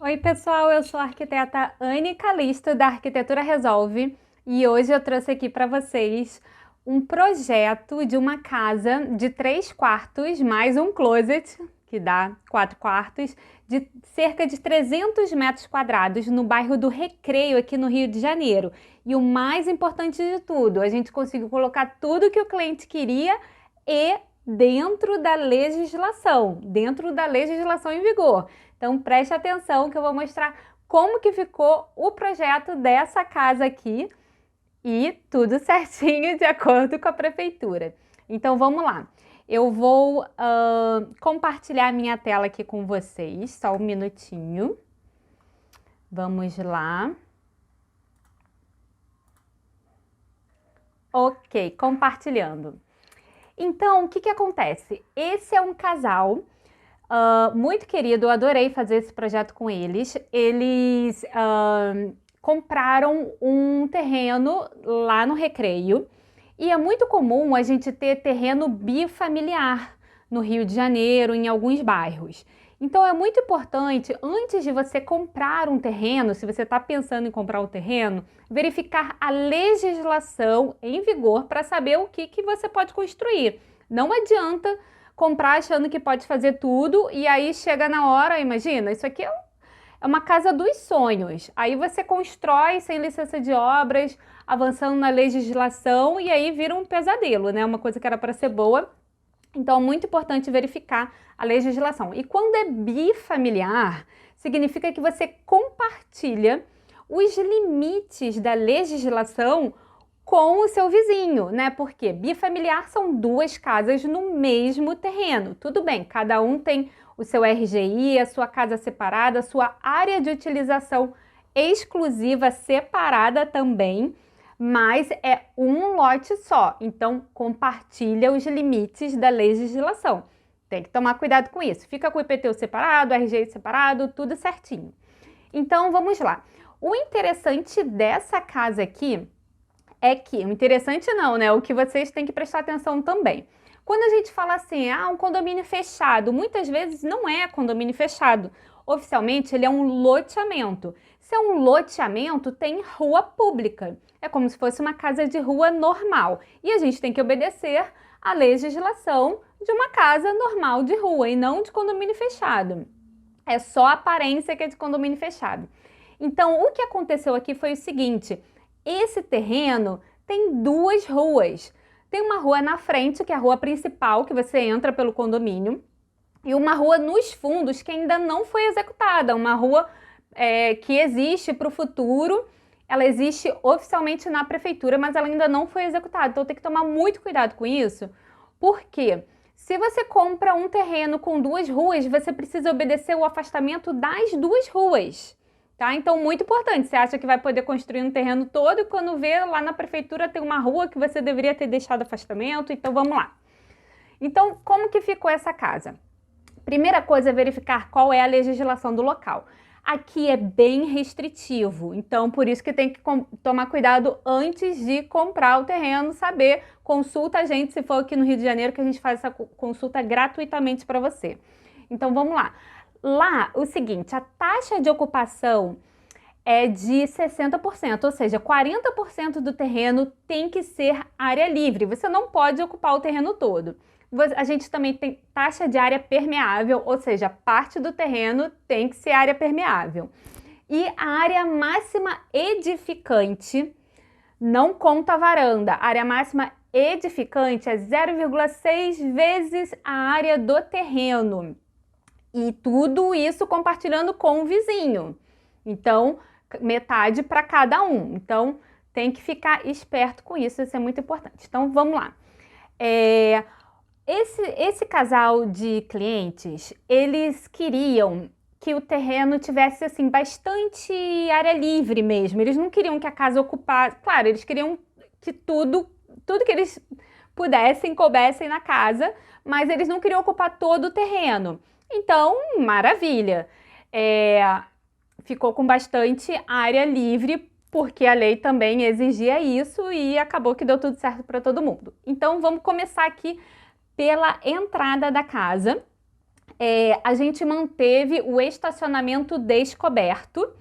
Oi pessoal, eu sou a arquiteta Anne Calisto da Arquitetura Resolve e hoje eu trouxe aqui para vocês um projeto de uma casa de 3 quartos mais um closet, que dá 4 quartos, de cerca de 300 metros quadrados no bairro do Recreio, aqui no Rio de Janeiro. E o mais importante de tudo, a gente conseguiu colocar tudo que o cliente queria e dentro da legislação em vigor. Então preste atenção que eu vou mostrar como que ficou o projeto dessa casa aqui e tudo certinho de acordo com a prefeitura. Então vamos lá. Eu vou compartilhar minha tela aqui com vocês, só um minutinho. Vamos lá. Ok, compartilhando. Então, o que que acontece? Esse é um casal muito querido, eu adorei fazer esse projeto com eles. Eles compraram um terreno lá no Recreio e é muito comum a gente ter terreno bifamiliar no Rio de Janeiro, em alguns bairros. Então é muito importante, antes de você comprar um terreno, se você está pensando em comprar um terreno, verificar a legislação em vigor para saber o que você pode construir. Não adianta comprar achando que pode fazer tudo e aí chega na hora, imagina, isso aqui é uma casa dos sonhos. Aí você constrói sem licença de obras, avançando na legislação e aí vira um pesadelo, né? Uma coisa que era para ser boa. Então é muito importante verificar a legislação. E quando é bifamiliar, significa que você compartilha os limites da legislação com o seu vizinho, né? Porque bifamiliar são 2 casas no mesmo terreno. Tudo bem, cada um tem o seu RGI, a sua casa separada, a sua área de utilização exclusiva separada também, mas é um lote só. Então, compartilha os limites da legislação. Tem que tomar cuidado com isso. Fica com o IPTU separado, RGI separado, tudo certinho. Então, vamos lá. O interessante dessa casa aqui é que, o interessante não, né? O que vocês têm que prestar atenção também. Quando a gente fala assim, um condomínio fechado, muitas vezes não é condomínio fechado. Oficialmente, ele é um loteamento. Se é um loteamento, tem rua pública. É como se fosse uma casa de rua normal. E a gente tem que obedecer à legislação de uma casa normal de rua e não de condomínio fechado. É só a aparência que é de condomínio fechado. Então, o que aconteceu aqui foi o seguinte: esse terreno tem 2 ruas. Tem uma rua na frente, que é a rua principal, que você entra pelo condomínio, e uma rua nos fundos, que ainda não foi executada, uma rua que existe para o futuro. Ela existe oficialmente na prefeitura, mas ela ainda não foi executada. Então tem que tomar muito cuidado com isso, porque se você compra um terreno com 2 ruas, você precisa obedecer o afastamento das 2 ruas. Tá? Então, muito importante, você acha que vai poder construir um terreno todo e quando vê lá na prefeitura tem uma rua que você deveria ter deixado afastamento, então vamos lá. Então, como que ficou essa casa? Primeira coisa é verificar qual é a legislação do local. Aqui é bem restritivo, então por isso que tem que tomar cuidado antes de comprar o terreno, saber, consulta a gente, se for aqui no Rio de Janeiro, que a gente faz essa consulta gratuitamente para você. Então vamos lá. Lá, o seguinte, a taxa de ocupação é de 60%, ou seja, 40% do terreno tem que ser área livre. Você não pode ocupar o terreno todo. A gente também tem taxa de área permeável, ou seja, parte do terreno tem que ser área permeável. E a área máxima edificante não conta a varanda. A área máxima edificante é 0,6 vezes a área do terreno. E tudo isso compartilhando com o vizinho. Então, metade para cada um. Então, tem que ficar esperto com isso, isso é muito importante. Então, vamos lá. Esse casal de clientes, eles queriam que o terreno tivesse, assim, bastante área livre mesmo. Eles não queriam que a casa ocupasse... Claro, eles queriam que tudo que eles pudessem, coubessem na casa, mas eles não queriam ocupar todo o terreno. Então, maravilha. Ficou com bastante área livre, porque a lei também exigia isso e acabou que deu tudo certo para todo mundo. Então, vamos começar aqui pela entrada da casa. A gente manteve o estacionamento descoberto.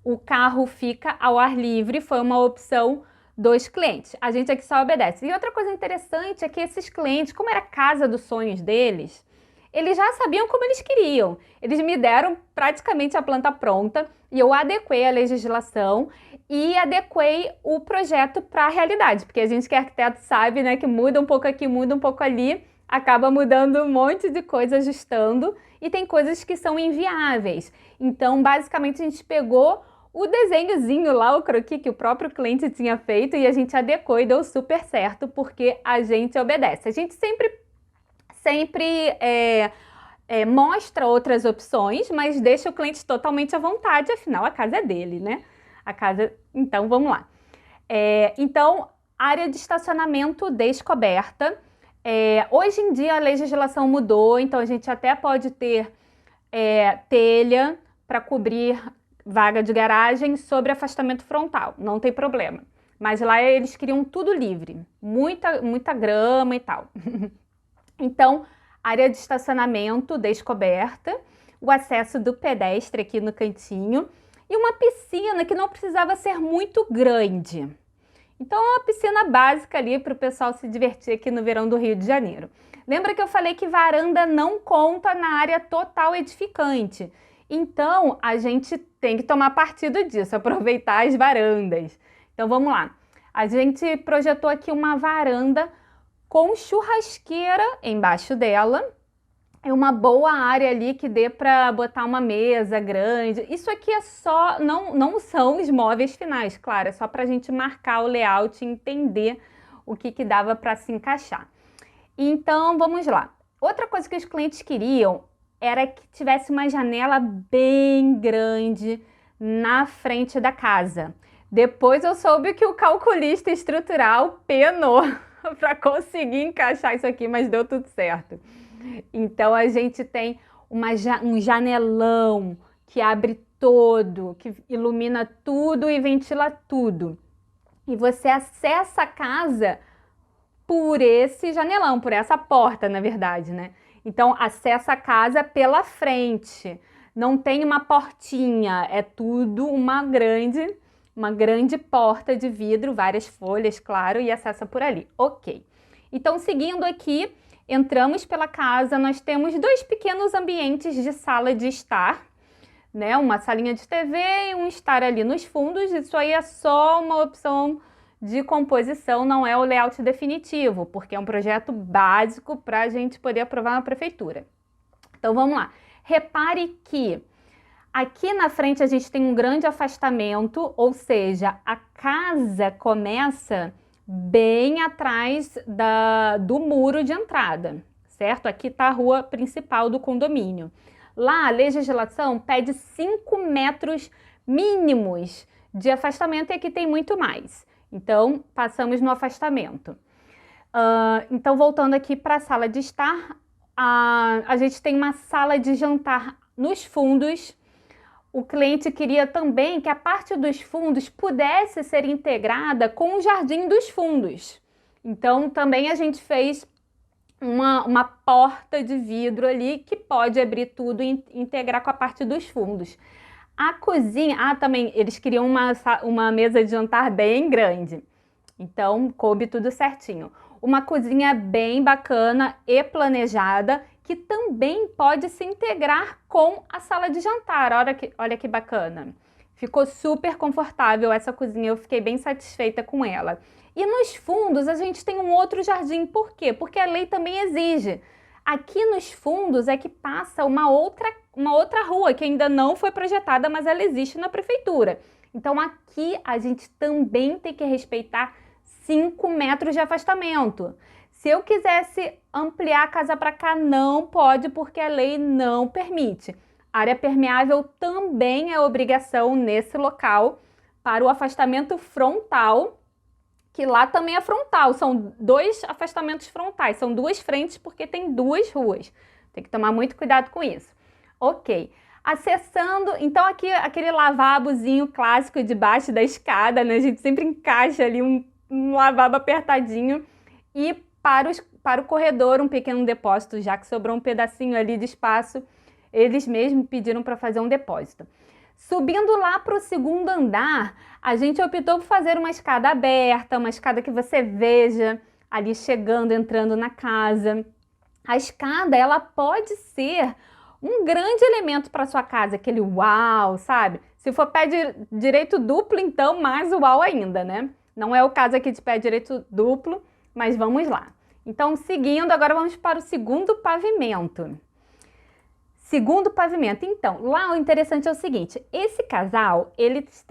O carro fica ao ar livre, foi uma opção dos clientes. A gente aqui só obedece. E outra coisa interessante é que esses clientes, como era a casa dos sonhos deles, eles já sabiam como eles queriam. Eles me deram praticamente a planta pronta e eu adequei a legislação e adequei o projeto para a realidade, porque a gente que é arquiteto sabe, né, que muda um pouco aqui, muda um pouco ali, acaba mudando um monte de coisa, ajustando, e tem coisas que são inviáveis. Então, basicamente, a gente pegou o desenhozinho lá, o croquis que o próprio cliente tinha feito e a gente adequou e deu super certo, porque a gente obedece. A gente sempre mostra outras opções, mas deixa o cliente totalmente à vontade, afinal a casa é dele, né? A casa, então vamos lá. Então, área de estacionamento descoberta. Hoje em dia a legislação mudou, então a gente até pode ter telha para cobrir vaga de garagem sobre afastamento frontal, não tem problema. Mas lá eles queriam tudo livre, muita grama e tal. Então, área de estacionamento descoberta, o acesso do pedestre aqui no cantinho e uma piscina que não precisava ser muito grande. Então, é uma piscina básica ali para o pessoal se divertir aqui no verão do Rio de Janeiro. Lembra que eu falei que varanda não conta na área total edificante? Então, a gente tem que tomar partido disso, aproveitar as varandas. Então, vamos lá. A gente projetou aqui uma varanda com churrasqueira embaixo dela. É uma boa área ali que dê para botar uma mesa grande. Isso aqui é só, não são os móveis finais, claro, é só para a gente marcar o layout e entender o que dava para se encaixar. Então, vamos lá. Outra coisa que os clientes queriam era que tivesse uma janela bem grande na frente da casa. Depois eu soube que o calculista estrutural penou para conseguir encaixar isso aqui, mas deu tudo certo. Então a gente tem um janelão que abre todo, que ilumina tudo e ventila tudo. E você acessa a casa por esse janelão, por essa porta, na verdade, né? Então acessa a casa pela frente. Não tem uma portinha, é tudo uma grande porta de vidro, várias folhas, claro, e acessa por ali. Ok. Então, seguindo aqui, entramos pela casa, nós temos dois pequenos ambientes de sala de estar, né? Uma salinha de TV e um estar ali nos fundos. Isso aí é só uma opção de composição, não é o layout definitivo, porque é um projeto básico para a gente poder aprovar na prefeitura. Então, vamos lá. Repare que aqui na frente a gente tem um grande afastamento, ou seja, a casa começa bem atrás do muro de entrada, certo? Aqui está a rua principal do condomínio. Lá a legislação pede 5 metros mínimos de afastamento e aqui tem muito mais. Então, passamos no afastamento. Então, voltando aqui para a sala de estar, a gente tem uma sala de jantar nos fundos. O cliente queria também que a parte dos fundos pudesse ser integrada com o jardim dos fundos. Então, também a gente fez uma porta de vidro ali que pode abrir tudo e integrar com a parte dos fundos. A cozinha, também eles queriam uma mesa de jantar bem grande. Então, coube tudo certinho. Uma cozinha bem bacana e planejada, que também pode se integrar com a sala de jantar. Olha que bacana. Ficou super confortável essa cozinha, eu fiquei bem satisfeita com ela. E nos fundos a gente tem um outro jardim. Por quê? Porque a lei também exige. Aqui nos fundos é que passa uma outra rua que ainda não foi projetada, mas ela existe na prefeitura. Então aqui a gente também tem que respeitar 5 metros de afastamento. Se eu quisesse ampliar a casa para cá, não pode, porque a lei não permite. Área permeável também é obrigação nesse local para o afastamento frontal, que lá também é frontal. São 2 afastamentos frontais, são 2 frentes porque tem 2 ruas. Tem que tomar muito cuidado com isso. Ok. Acessando, então aqui aquele lavabozinho clássico debaixo da escada, né? A gente sempre encaixa ali um lavabo apertadinho. E para o corredor um pequeno depósito, já que sobrou um pedacinho ali de espaço, eles mesmos pediram para fazer um depósito. Subindo lá para o segundo andar, a gente optou por fazer uma escada aberta, uma escada que você veja ali chegando, entrando na casa. A escada, ela pode ser um grande elemento para sua casa, aquele uau, sabe? Se for pé direito duplo, então mais uau ainda, né? Não é o caso aqui de pé direito duplo, mas vamos lá. Então, seguindo, agora vamos para o segundo pavimento. Segundo pavimento. Então, lá o interessante é o seguinte, esse casal, eles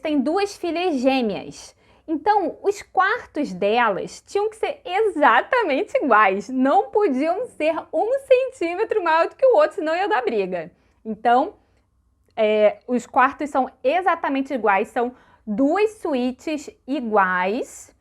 têm duas filhas gêmeas. Então, os quartos delas tinham que ser exatamente iguais. Não podiam ser 1 centímetro maior do que o outro, senão ia dar briga. Então, os quartos são exatamente iguais, são 2 suítes iguais.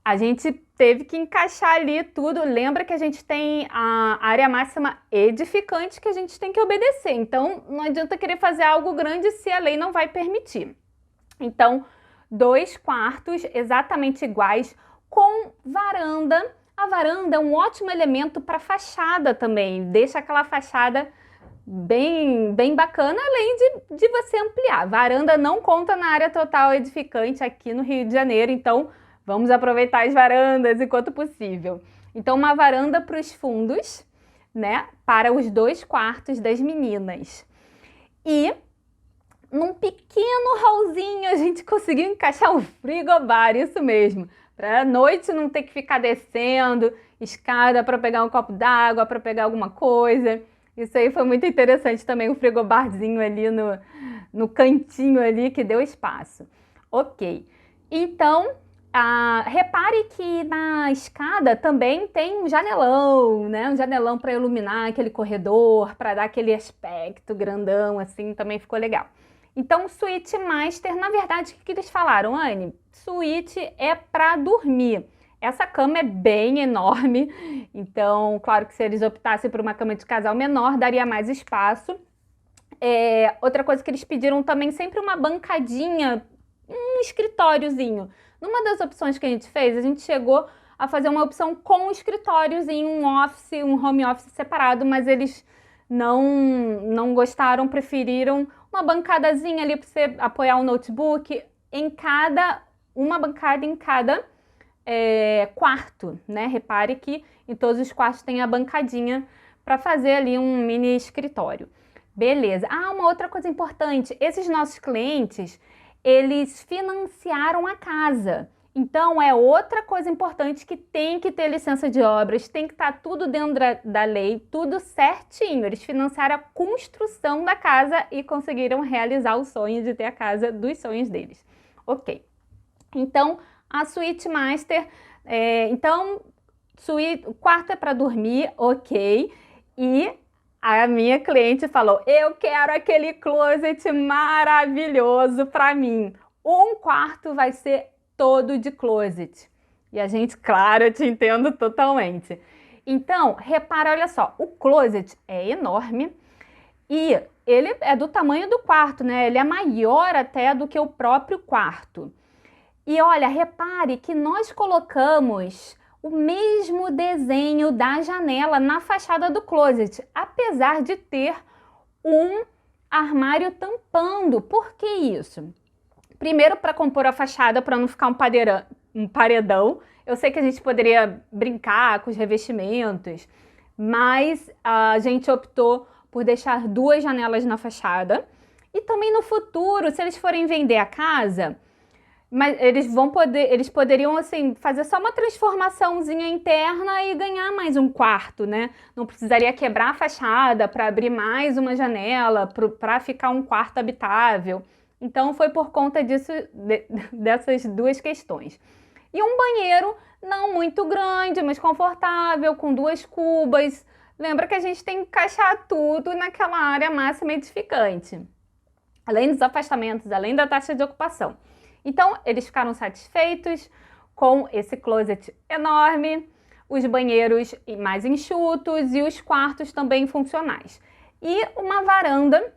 A gente teve que encaixar ali tudo. Lembra que a gente tem a área máxima edificante que a gente tem que obedecer. Então, não adianta querer fazer algo grande se a lei não vai permitir. Então, 2 quartos exatamente iguais com varanda. A varanda é um ótimo elemento para fachada também. Deixa aquela fachada bem bacana, além de você ampliar. Varanda não conta na área total edificante aqui no Rio de Janeiro, então vamos aproveitar as varandas enquanto possível. Então, uma varanda para os fundos, né? Para os 2 quartos das meninas. E num pequeno hallzinho a gente conseguiu encaixar um frigobar, isso mesmo. Para a noite não ter que ficar descendo escada para pegar um copo d'água, para pegar alguma coisa. Isso aí foi muito interessante também, um frigobarzinho ali no cantinho ali que deu espaço. Ok, então repare que na escada também tem um janelão, né? Um janelão para iluminar aquele corredor, para dar aquele aspecto grandão assim, também ficou legal. Então, suíte master, na verdade, o que eles falaram, Anne? Suíte é para dormir. Essa cama é bem enorme, então, claro que se eles optassem por uma cama de casal menor, daria mais espaço. Outra coisa que eles pediram também, sempre uma bancadinha, um escritóriozinho. Numa das opções que a gente fez, a gente chegou a fazer uma opção com um escritóriozinho, um office, um home office separado, mas eles não gostaram, preferiram uma bancadazinha ali para você apoiar o notebook, uma bancada em cada quarto, né? Repare que em todos os quartos tem a bancadinha para fazer ali um mini escritório. Beleza. Uma outra coisa importante, esses nossos clientes, eles financiaram a casa. Então, é outra coisa importante que tem que ter licença de obras, tem que estar tudo dentro da lei, tudo certinho. Eles financiaram a construção da casa e conseguiram realizar o sonho de ter a casa dos sonhos deles. Ok. Então, a suíte master, o quarto é para dormir, ok. E a minha cliente falou, eu quero aquele closet maravilhoso para mim. Um quarto vai ser todo de closet. E a gente, claro, eu te entendo totalmente. Então, repara, olha só, o closet é enorme e ele é do tamanho do quarto, né? Ele é maior até do que o próprio quarto. E olha, repare que nós colocamos o mesmo desenho da janela na fachada do closet, apesar de ter um armário tampando. Por que isso? Primeiro, para compor a fachada, para não ficar um paredão. Eu sei que a gente poderia brincar com os revestimentos, mas a gente optou por deixar 2 janelas na fachada. E também no futuro, se eles forem vender a casa, mas eles poderiam assim fazer só uma transformaçãozinha interna e ganhar mais um quarto, né? Não precisaria quebrar a fachada para abrir mais uma janela, para ficar um quarto habitável. Então foi por conta disso, dessas 2 questões. E um banheiro não muito grande, mas confortável, com 2 cubas. Lembra que a gente tem que encaixar tudo naquela área máxima edificante. Além dos afastamentos, além da taxa de ocupação. Então, eles ficaram satisfeitos com esse closet enorme, os banheiros mais enxutos e os quartos também funcionais. E uma varanda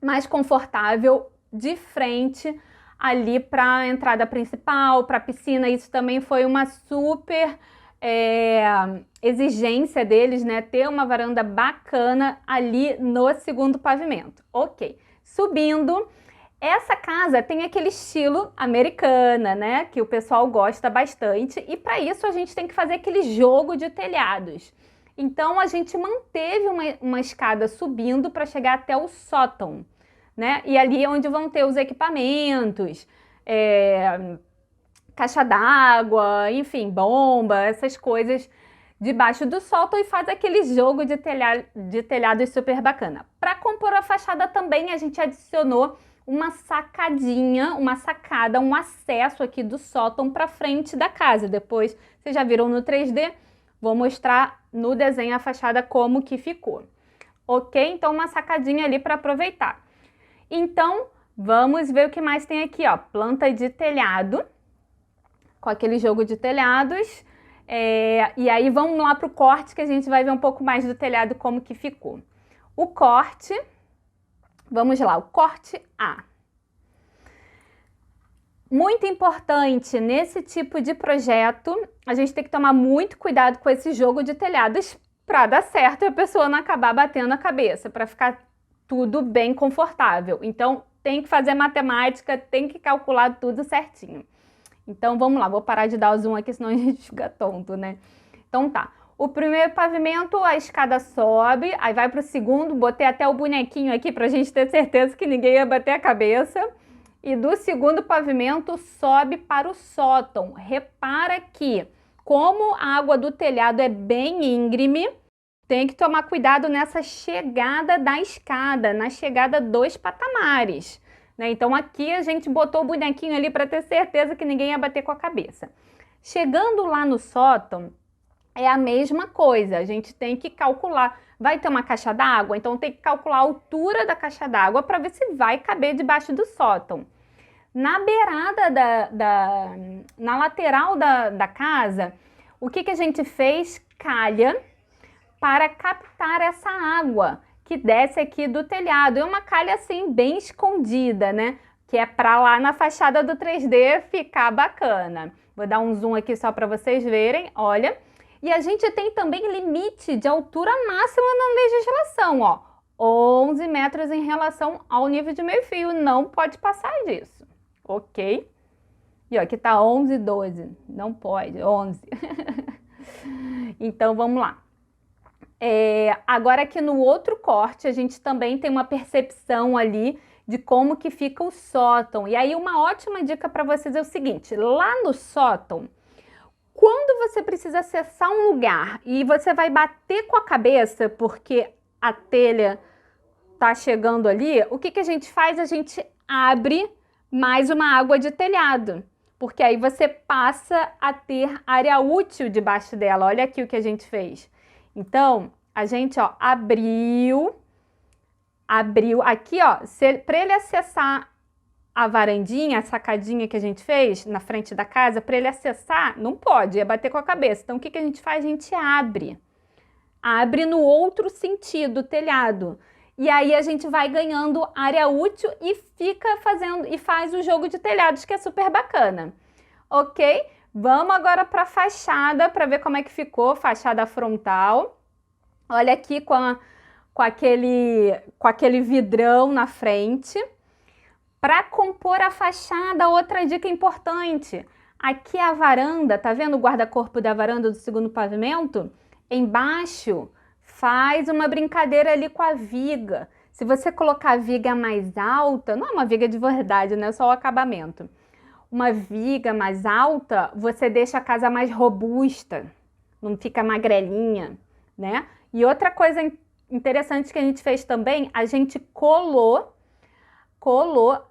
mais confortável de frente ali para a entrada principal, para a piscina. Isso também foi uma super exigência deles, né? Ter uma varanda bacana ali no segundo pavimento. Ok. Subindo, essa casa tem aquele estilo americana, né? Que o pessoal gosta bastante. E para isso a gente tem que fazer aquele jogo de telhados. Então a gente manteve uma escada subindo para chegar até o sótão, né? E ali é onde vão ter os equipamentos, caixa d'água, enfim, bomba, essas coisas debaixo do sótão, e faz aquele jogo de telhados super bacana. Para compor a fachada também a gente adicionou uma sacadinha, uma sacada, um acesso aqui do sótão para frente da casa. Depois vocês já viram no 3D, vou mostrar no desenho a fachada como que ficou. Ok? Então uma sacadinha ali para aproveitar. Então vamos ver o que mais tem aqui, ó. Planta de telhado, com aquele jogo de telhados. E aí vamos lá para o corte, que a gente vai ver um pouco mais do telhado como que ficou. O corte, vamos lá, o corte A. Muito importante nesse tipo de projeto, a gente tem que tomar muito cuidado com esse jogo de telhados para dar certo e a pessoa não acabar batendo a cabeça, para ficar tudo bem confortável. Então tem que fazer matemática, tem que calcular tudo certinho. Então vamos lá, vou parar de dar o zoom aqui, senão a gente fica tonto, né? Então tá, o primeiro pavimento, a escada sobe, aí vai pro segundo, botei até o bonequinho aqui pra gente ter certeza que ninguém ia bater a cabeça. E do segundo pavimento sobe para o sótão. Repara que, como a água do telhado é bem íngreme, tem que tomar cuidado nessa chegada da escada, na chegada dos patamares. Então aqui a gente botou o bonequinho ali para ter certeza que ninguém ia bater com a cabeça. Chegando lá no sótão, é a mesma coisa, a gente tem que calcular. Vai ter uma caixa d'água, então tem que calcular a altura da caixa d'água para ver se vai caber debaixo do sótão. Na beirada na lateral da casa, o que a gente fez? Calha para captar essa água que desce aqui do telhado. É uma calha assim bem escondida, né? Que é para lá na fachada do 3D ficar bacana. Vou dar um zoom aqui só para vocês verem, olha. E a gente tem também limite de altura máxima na legislação, ó. 11 metros em relação ao nível de meio-fio, não pode passar disso, ok? E ó, aqui tá 11, 12, não pode, 11. Então vamos lá. Agora aqui no outro corte a gente também tem uma percepção ali de como que fica o sótão. E aí uma ótima dica para vocês é o seguinte, lá no sótão, quando você precisa acessar um lugar e você vai bater com a cabeça porque a telha tá chegando ali, o que a gente faz? A gente abre mais uma água de telhado, porque aí você passa a ter área útil debaixo dela. Olha aqui o que a gente fez. Então, a gente, ó, abriu aqui, ó, para ele acessar a varandinha, a sacadinha que a gente fez na frente da casa, para ele acessar, não pode, ia bater com a cabeça. Então, o que a gente faz? A gente abre no outro sentido, o telhado. E aí a gente vai ganhando área útil e faz o jogo de telhados, que é super bacana. Ok? Vamos agora para a fachada, para ver como é que ficou, fachada frontal. Olha aqui com aquele vidrão na frente. Para compor a fachada, outra dica importante. Aqui a varanda, tá vendo o guarda-corpo da varanda do segundo pavimento? Embaixo, faz uma brincadeira ali com a viga. Se você colocar a viga mais alta, não é uma viga de verdade, né? É só o acabamento. Uma viga mais alta, você deixa a casa mais robusta, não fica magrelinha, né? E outra coisa interessante que a gente fez também, a gente colou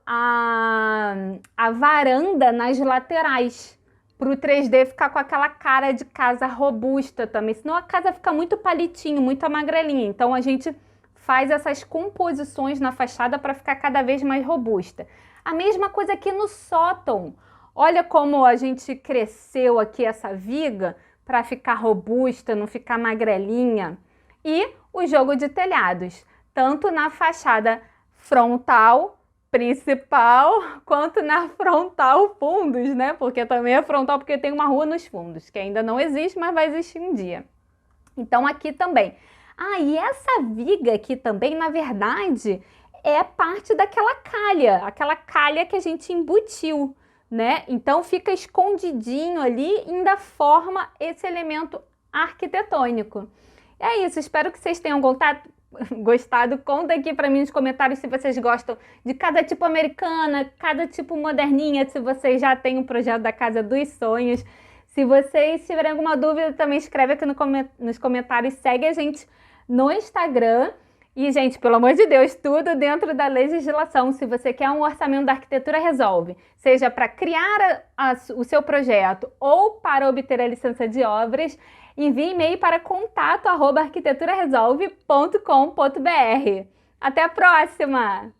a varanda nas laterais, para o 3D ficar com aquela cara de casa robusta também, senão a casa fica muito palitinho, muito magrelinha. Então a gente faz essas composições na fachada para ficar cada vez mais robusta. A mesma coisa aqui no sótão. Olha como a gente cresceu aqui essa viga para ficar robusta, não ficar magrelinha. E o jogo de telhados, tanto na fachada frontal principal quanto na frontal fundos, né? Porque também é frontal porque tem uma rua nos fundos, que ainda não existe, mas vai existir um dia. Então aqui também. Ah, e essa viga aqui também, na verdade, é parte daquela calha que a gente embutiu, né? Então fica escondidinho ali e ainda forma esse elemento arquitetônico. É isso, espero que vocês tenham gostado. Conta aqui para mim nos comentários se vocês gostam de cada tipo americana, cada tipo moderninha, se vocês já têm um projeto da Casa dos Sonhos. Se vocês tiverem alguma dúvida, também escreve aqui nos comentários, segue a gente no Instagram. E, gente, pelo amor de Deus, tudo dentro da legislação. Se você quer um orçamento da Arquitetura Resolve, seja para criar o seu projeto ou para obter a licença de obras, envie e-mail para contato@arquiteturaresolve.com.br. Até a próxima!